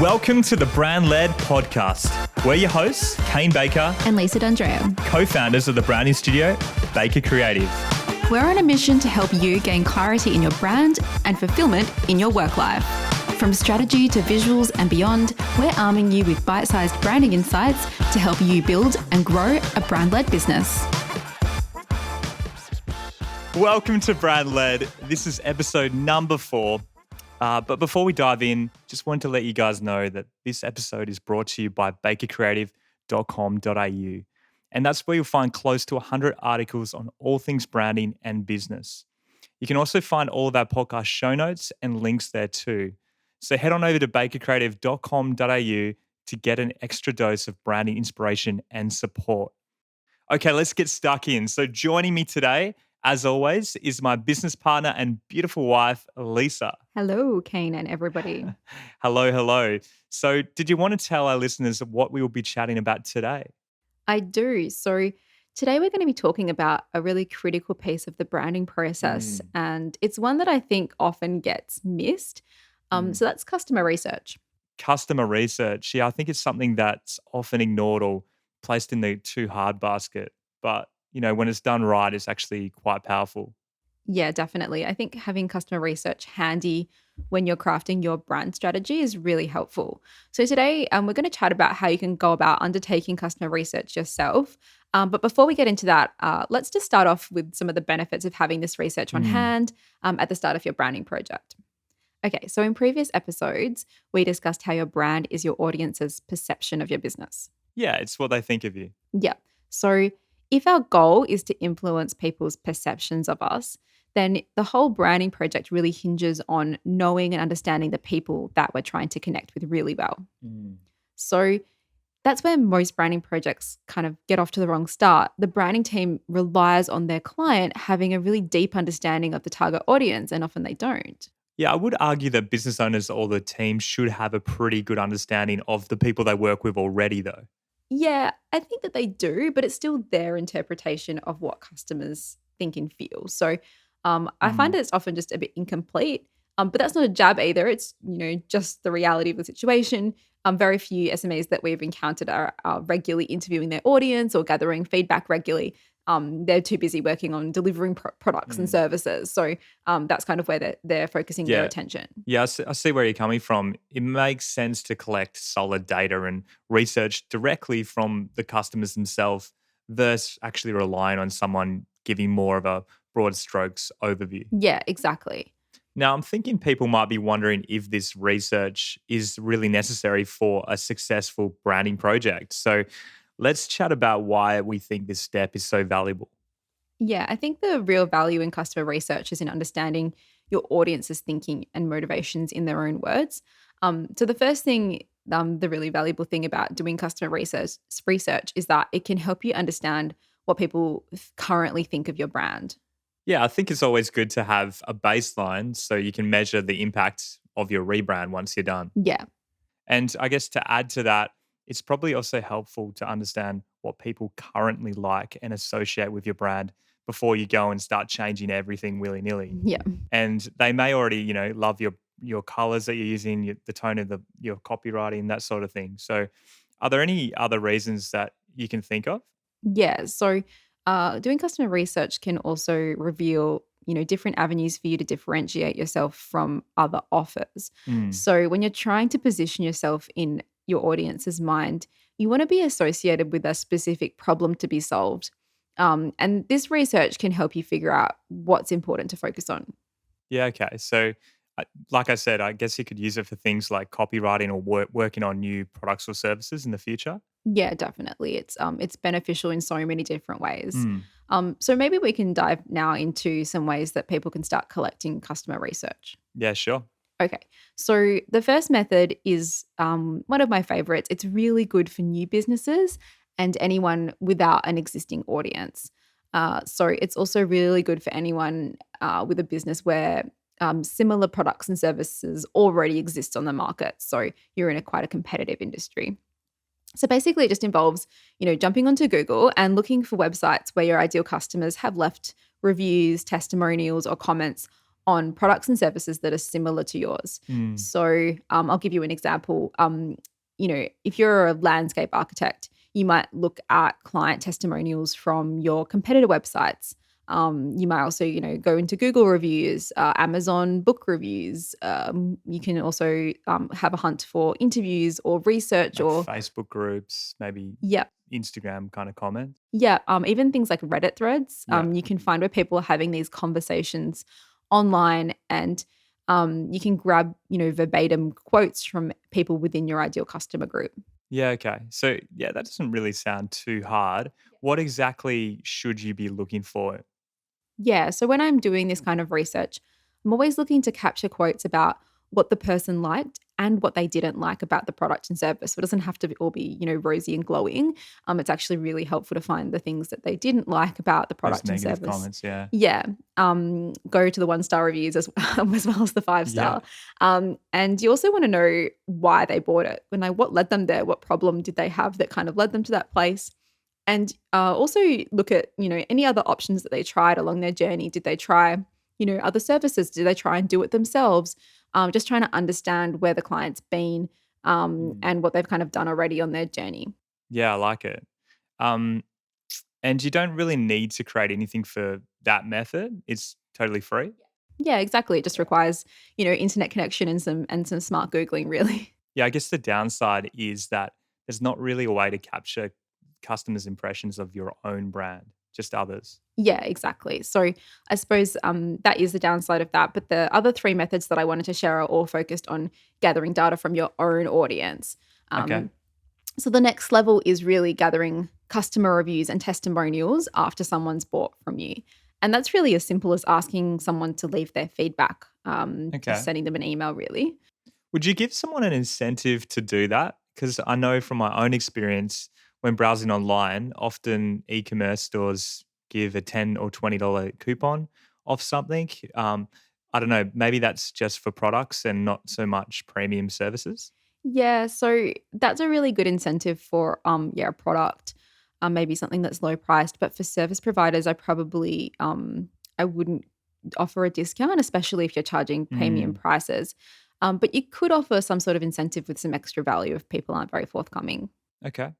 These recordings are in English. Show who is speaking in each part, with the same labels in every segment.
Speaker 1: Welcome to the Brand Led Podcast. We're your hosts, Kane Baker
Speaker 2: and Lisa D'Andrea,
Speaker 1: co-founders of the branding studio, Baker Creative.
Speaker 2: We're on a mission to help you gain clarity in your brand and fulfillment in your work life. From strategy to visuals and beyond, we're arming you with bite-sized branding insights to help you build and grow a brand-led business.
Speaker 1: Welcome to Brand Led. This is episode number 4. But before we dive in, just wanted to let you guys know that this episode is brought to you by bakercreative.com.au. And that's where you'll find close to 100 articles on all things branding and business. You can also find all of our podcast show notes and links there too. So head on over to bakercreative.com.au to get an extra dose of branding inspiration and support. Okay, let's get stuck in. So joining me today, as always, is my business partner and beautiful wife, Lisa.
Speaker 2: Hello, Kane and everybody.
Speaker 1: Hello. So did you want to tell our listeners what we will be chatting about today?
Speaker 2: I do. So today we're going to be talking about a really critical piece of the branding process, and it's one that I think often gets missed. So that's customer research.
Speaker 1: Customer research. Yeah, I think it's something that's often ignored or placed in the too hard basket. But, you know, when it's done right, it's actually quite powerful.
Speaker 2: Yeah, definitely. I think having customer research handy when you're crafting your brand strategy is really helpful. So today we're going to chat about how you can go about undertaking customer research yourself. But before we get into that, let's just start off with some of the benefits of having this research on hand at the start of your branding project. Okay, so in previous episodes, we discussed how your brand is your audience's perception of your business.
Speaker 1: Yeah, it's what they think of you.
Speaker 2: Yeah. So if our goal is to influence people's perceptions of us, then the whole branding project really hinges on knowing and understanding the people that we're trying to connect with really well. So that's where most branding projects kind of get off to the wrong start. The branding team relies on their client having a really deep understanding of the target audience, and often they don't.
Speaker 1: Yeah, I would argue that business owners or the team should have a pretty good understanding of the people they work with already, though.
Speaker 2: Yeah, I think that they do, but it's still their interpretation of what customers think and feel. So I find that it's often just a bit incomplete, but that's not a jab either. It's, just the reality of the situation. Very few SMEs that we've encountered are regularly interviewing their audience or gathering feedback regularly. They're too busy working on delivering products and services. So that's kind of where they're focusing their attention.
Speaker 1: Yeah, I see where you're coming from. It makes sense to collect solid data and research directly from the customers themselves versus actually relying on someone giving more of a broad strokes overview.
Speaker 2: Yeah, exactly.
Speaker 1: Now, I'm thinking people might be wondering if this research is really necessary for a successful branding project. So let's chat about why we think this step is so valuable.
Speaker 2: Yeah, I think the real value in customer research is in understanding your audience's thinking and motivations in their own words. So the first thing, the really valuable thing about doing customer research is that it can help you understand what people currently think of your brand.
Speaker 1: Yeah, I think it's always good to have a baseline so you can measure the impact of your rebrand once you're done.
Speaker 2: Yeah.
Speaker 1: And I guess to add to that, it's probably also helpful to understand what people currently like and associate with your brand before you go and start changing everything willy-nilly.
Speaker 2: Yeah.
Speaker 1: And they may already, love your colors that you're using, the tone of your copywriting, that sort of thing. So are there any other reasons that you can think of?
Speaker 2: Yeah. So doing customer research can also reveal, different avenues for you to differentiate yourself from other offers. So when you're trying to position yourself in your audience's mind, you want to be associated with a specific problem to be solved. And this research can help you figure out what's important to focus on.
Speaker 1: Yeah, okay. So like I said, I guess you could use it for things like copywriting or working on new products or services in the future.
Speaker 2: Yeah, definitely. It's beneficial in so many different ways. So maybe we can dive now into some ways that people can start collecting customer research.
Speaker 1: Yeah, sure.
Speaker 2: Okay, so the first method is one of my favorites. It's really good for new businesses and anyone without an existing audience. So it's also really good for anyone with a business where similar products and services already exist on the market. So you're in quite a competitive industry. So basically it just involves, jumping onto Google and looking for websites where your ideal customers have left reviews, testimonials, or comments on products and services that are similar to yours.
Speaker 1: Mm,
Speaker 2: So I'll give you an example. If you're a landscape architect, you might look at client testimonials from your competitor websites. You might also, go into Google reviews, Amazon book reviews. You can also have a hunt for interviews or research
Speaker 1: like
Speaker 2: or,
Speaker 1: Facebook groups, maybe
Speaker 2: yeah,
Speaker 1: Instagram kind of comments.
Speaker 2: yeah, even things like Reddit threads.
Speaker 1: Yeah.
Speaker 2: You can find where people are having these conversations online, and you can grab, verbatim quotes from people within your ideal customer group.
Speaker 1: Yeah, okay. So, yeah, that doesn't really sound too hard. What exactly should you be looking for?
Speaker 2: Yeah. So when I'm doing this kind of research, I'm always looking to capture quotes about what the person liked and what they didn't like about the product and service. So it doesn't have to all be, rosy and glowing. It's actually really helpful to find the things that they didn't like about the
Speaker 1: Those
Speaker 2: product and
Speaker 1: negative
Speaker 2: service.
Speaker 1: comments, yeah.
Speaker 2: Yeah. Go to the 1-star reviews as well as the 5-star.
Speaker 1: Yeah.
Speaker 2: And you also want to know why they bought it. What led them there? What problem did they have that kind of led them to that place? And also look at, any other options that they tried along their journey. Did they try, other services? Did they try and do it themselves? Just trying to understand where the client's been
Speaker 1: Mm.
Speaker 2: and what they've kind of done already on their journey.
Speaker 1: Yeah, I like it. Um, and you don't really need to create anything for that method. It's totally free.
Speaker 2: Yeah, exactly. It just requires, internet connection and some smart Googling, really.
Speaker 1: Yeah, I guess the downside is that there's not really a way to capture customers' impressions of your own brand, just others.
Speaker 2: Yeah, exactly. So I suppose that is the downside of that. But the other three methods that I wanted to share are all focused on gathering data from your own audience.
Speaker 1: Okay.
Speaker 2: Um, so the next level is really gathering customer reviews and testimonials after someone's bought from you. And that's really as simple as asking someone to leave their feedback, just
Speaker 1: Okay.
Speaker 2: sending them an email, really.
Speaker 1: Would you give someone an incentive to do that? Because I know from my own experience when browsing online, often e-commerce stores give a $10 or $20 coupon off something. I don't know, maybe that's just for products and not so much premium services.
Speaker 2: Yeah, so that's a really good incentive for a product, maybe something that's low priced. But for service providers, I wouldn't offer a discount, especially if you're charging premium
Speaker 1: Mm,
Speaker 2: prices. But you could offer some sort of incentive with some extra value if people aren't very forthcoming.
Speaker 1: okay.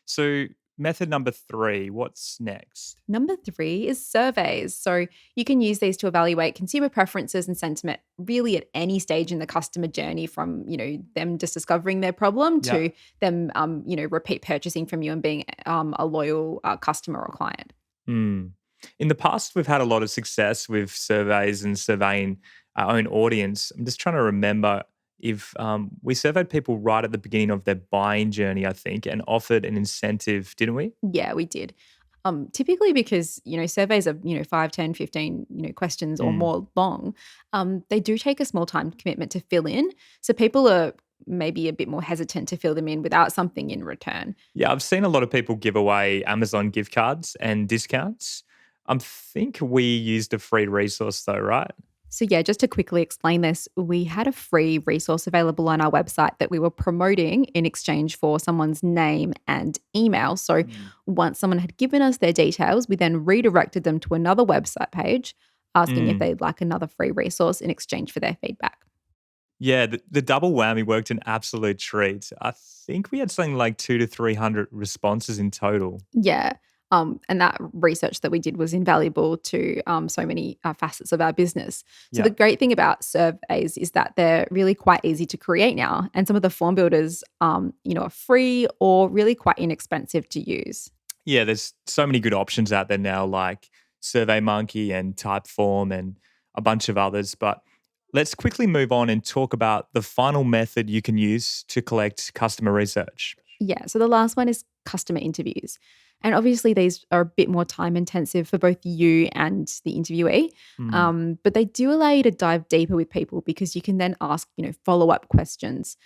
Speaker 1: So method number 3, what's next?
Speaker 2: Number three is surveys. So you can use these to evaluate consumer preferences and sentiment really at any stage in the customer journey, from, them just discovering their problem
Speaker 1: Yeah.
Speaker 2: to them, repeat purchasing from you and being a loyal customer or client.
Speaker 1: Mm. In the past, we've had a lot of success with surveys and surveying our own audience. I'm just trying to remember if we surveyed people right at the beginning of their buying journey, I think, and offered an incentive, didn't we?
Speaker 2: Yeah, we did. Typically because, surveys are, 5, 10, 15, questions or
Speaker 1: Mm.
Speaker 2: more long, they do take a small time commitment to fill in. So people are maybe a bit more hesitant to fill them in without something in return.
Speaker 1: Yeah, I've seen a lot of people give away Amazon gift cards and discounts. I think we used a free resource though, right?
Speaker 2: So, yeah, just to quickly explain this, we had a free resource available on our website that we were promoting in exchange for someone's name and email. So,
Speaker 1: Mm.
Speaker 2: once someone had given us their details, we then redirected them to another website page asking if
Speaker 1: Mm.
Speaker 2: they'd like another free resource in exchange for their feedback.
Speaker 1: Yeah, the double whammy worked an absolute treat. I think we had something like 200 to 300 responses in total.
Speaker 2: Yeah. And that research that we did was invaluable to so many facets of our business. So, the
Speaker 1: Yeah.
Speaker 2: great thing about surveys is that they're really quite easy to create now. And some of the form builders, are free or really quite inexpensive to use.
Speaker 1: Yeah, there's so many good options out there now, like SurveyMonkey and Typeform and a bunch of others. But let's quickly move on and talk about the final method you can use to collect customer research.
Speaker 2: Yeah. So, the last one is customer interviews. And obviously, these are a bit more time intensive for both you and the interviewee.
Speaker 1: Mm.
Speaker 2: But they do allow you to dive deeper with people because you can then ask, follow up questions.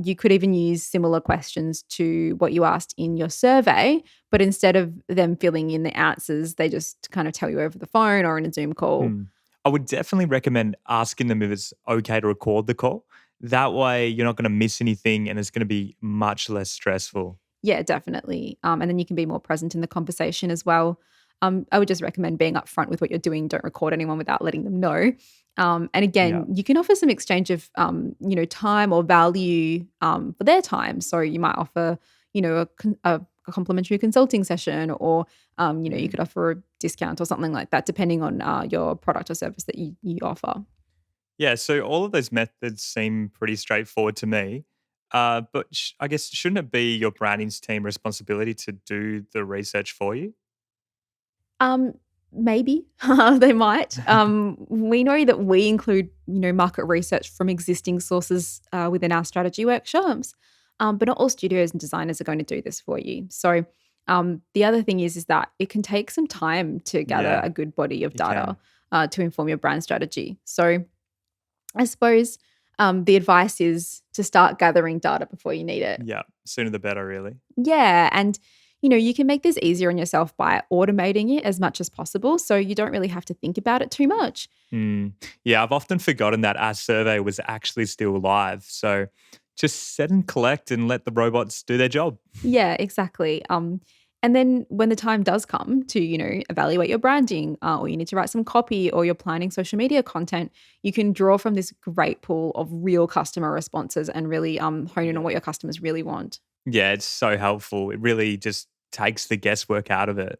Speaker 2: You could even use similar questions to what you asked in your survey, but instead of them filling in the answers, they just kind of tell you over the phone or in a Zoom call.
Speaker 1: Mm. I would definitely recommend asking them if it's okay to record the call. That way, you're not going to miss anything and it's going to be much less stressful.
Speaker 2: Yeah, definitely. And then you can be more present in the conversation as well. I would just recommend being upfront with what you're doing. Don't record anyone without letting them know. And
Speaker 1: Yeah.
Speaker 2: again, you can offer some exchange of, time or value for their time. So you might offer, a complimentary consulting session, or you
Speaker 1: Mm.
Speaker 2: could offer a discount or something like that, depending on your product or service that you offer.
Speaker 1: Yeah. So all of those methods seem pretty straightforward to me. But I guess shouldn't it be your branding's team responsibility to do the research for you?
Speaker 2: Um, Maybe they might. We know that we include, market research from existing sources within our strategy workshops, but not all studios and designers are going to do this for you. So, the other thing is that it can take some time to gather
Speaker 1: Yeah,
Speaker 2: a good body of
Speaker 1: you
Speaker 2: data
Speaker 1: can.
Speaker 2: to inform your brand strategy. So, I suppose the advice is to start gathering data before you need it.
Speaker 1: Yeah, sooner the better, really.
Speaker 2: Yeah, and you can make this easier on yourself by automating it as much as possible so you don't really have to think about it too much.
Speaker 1: Mm. Yeah, I've often forgotten that our survey was actually still live. So just set and collect and let the robots do their job.
Speaker 2: Yeah, exactly. And then when the time does come to, evaluate your branding, or you need to write some copy, or you're planning social media content, you can draw from this great pool of real customer responses and really hone in on
Speaker 1: Yeah.
Speaker 2: what your customers really want.
Speaker 1: Yeah, it's so helpful. It really just takes the guesswork out of it.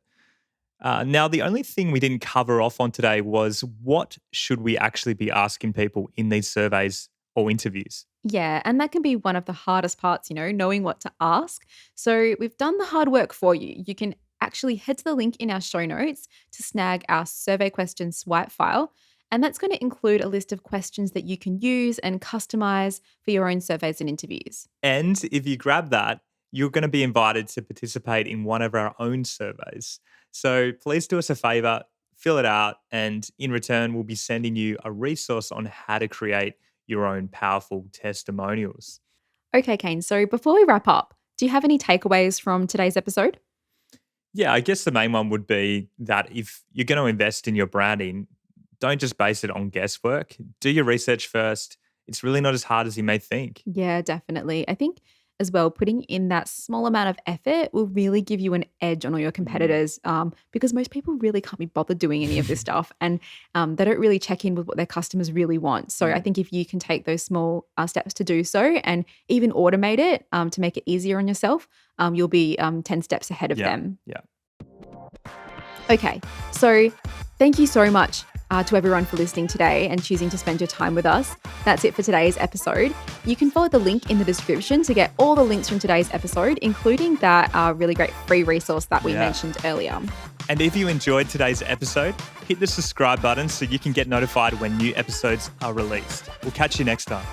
Speaker 1: Now, the only thing we didn't cover off on today was what should we actually be asking people in these surveys or interviews?
Speaker 2: Yeah, and that can be one of the hardest parts, knowing what to ask. So we've done the hard work for you. You can actually head to the link in our show notes to snag our survey question swipe file. And that's going to include a list of questions that you can use and customize for your own surveys and interviews.
Speaker 1: And if you grab that, you're going to be invited to participate in one of our own surveys. So please do us a favor, fill it out, and in return, we'll be sending you a resource on how to create your own powerful testimonials.
Speaker 2: Okay, Kane. So before we wrap up, do you have any takeaways from today's episode?
Speaker 1: Yeah, I guess the main one would be that if you're going to invest in your branding, don't just base it on guesswork. Do your research first. It's really not as hard as you may think.
Speaker 2: Yeah, definitely. I think as well, putting in that small amount of effort will really give you an edge on all your
Speaker 1: Mm.
Speaker 2: competitors, because most people really can't be bothered doing any of this stuff, and they don't really check in with what their customers really want. So I
Speaker 1: Mm.
Speaker 2: think if you can take those small steps to do so and even automate it to make it easier on yourself, you'll be 10 steps ahead of
Speaker 1: Yeah,
Speaker 2: them.
Speaker 1: yeah.
Speaker 2: Okay, so thank you so much to everyone for listening today and choosing to spend your time with us. That's it for today's episode. You can follow the link in the description to get all the links from today's episode, including that really great free resource that we
Speaker 1: Yeah.
Speaker 2: mentioned earlier.
Speaker 1: And if you enjoyed today's episode, hit the subscribe button so you can get notified when new episodes are released. We'll catch you next time.